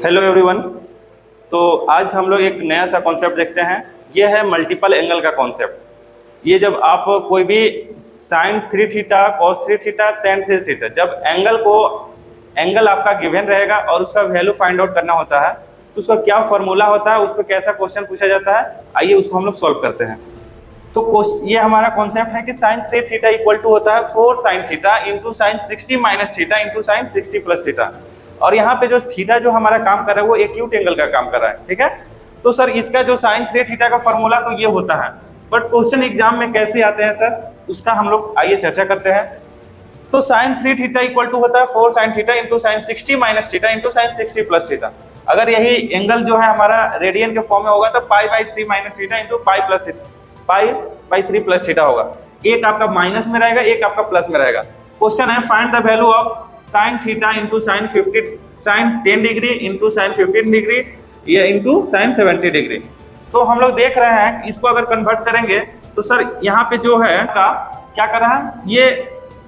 Hello everyone. तो आज हम लोग एक नया सा कॉन्सेप्ट देखते हैं। ये है मल्टीपल एंगल का कॉन्सेप्ट। ये जब आप कोई भी sine 3 theta, cos 3 theta, tan 3 theta, जब एंगल आपका गिवन रहेगा और उसका वैल्यू फाइंड आउट करना होता है तो उसका क्या फॉर्मूला होता है, उस पर कैसा क्वेश्चन पूछा जाता है, आइए उसको हम लोग सॉल्व करते हैं। तो ये हमारा कॉन्सेप्ट है कि साइन 3 थीटा इक्वल टू होता है 4 sine theta into sine 60 minus theta into sine 60 plus theta. और यहाँ पे जो थीटा जो हमारा काम कर रहा है वो एक्यूट एंगल का काम कर रहा है, ठीक है। तो सर इसका जो साइन 3 थीटा का फॉर्मूला तो ये होता है, बट क्वेश्चन एग्जाम में कैसे आते हैं सर, उसका हम लोग आइए चर्चा करते हैं। तो साइन 3 थीटा इक्वल टू होता है 4 sine theta into sine 60 minus theta into sine 60 plus theta. अगर यही एंगल जो है हमारा रेडियन के फॉर्म में होगा तो pi by 3 minus theta into pi plus theta, pi by 3 plus theta होगा। एक आपका माइनस में रहेगा, एक आपका प्लस में रहेगा। क्वेश्चन है find the value of sine theta into sine 10 degree into sine 15 degree या इंटू साइन 70 डिग्री। तो हम लोग देख रहे हैं इसको अगर कन्वर्ट करेंगे तो सर यहाँ पे जो है का क्या कर रहा है, ये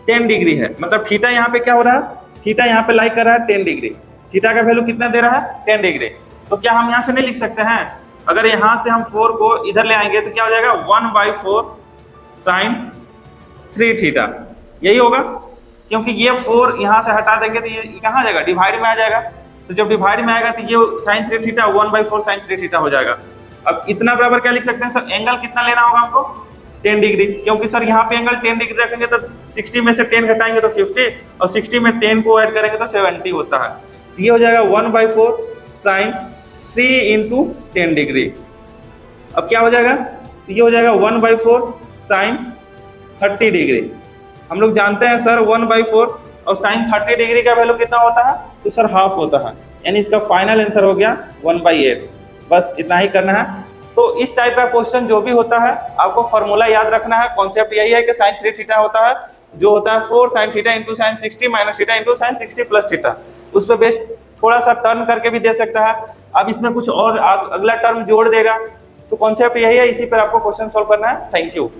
10 डिग्री है, मतलब थीटा यहाँ पे क्या हो रहा है, थीटा यहाँ पे लाइक कर रहा है 10 डिग्री। थीटा का वैल्यू कितना दे रहा है, 10 डिग्री। तो क्या हम यहाँ से नहीं लिख सकते हैं, अगर यहाँ से हम 4 को इधर ले आएंगे तो क्या हो जाएगा 1/4 साइन 3 थीटा, यही होगा। क्योंकि ये 4 यहाँ से हटा देंगे तो ये कहाँ आ जाएगा, डिवाइड में आ जाएगा। तो जब डिवाइड में आएगा तो ये साइन 3 थीटा 1/4 साइन 3 थीटा हो जाएगा। अब इतना बराबर क्या लिख सकते हैं सर, एंगल कितना लेना होगा हमको, 10 डिग्री। क्योंकि सर यहाँ पे एंगल 10 डिग्री रखेंगे तो 60 में से 10 घटाएंगे तो 50 और 60 में 10 को ऐड करेंगे तो 70 होता है। ये हो जाएगा 1/4 साइन 3 इंटू 10 डिग्री। अब क्या हो जाएगा, ये हो जाएगा 1/4 साइन 30 डिग्री। हम लोग जानते हैं सर 1/4 और साइन 30 डिग्री का वैल्यू कितना होता है, तो सर हाफ होता है, यानी इसका फाइनल आंसर हो गया 1/8। बस इतना ही करना है। तो इस टाइप का क्वेश्चन जो भी होता है आपको फॉर्मूला याद रखना है। कॉन्सेप्ट यही है कि साइन 3 थीटा होता है जो होता है 4 sine theta into sine 60 minus theta into sine 60 plus theta. उस पर बेस्ट थोड़ा सा टर्न करके भी दे सकता है। अब इसमें कुछ और अगला टर्म जोड़ देगा। तो कॉन्सेप्ट यही है, इसी पर आपको क्वेश्चन सॉल्व करना है। Thank you.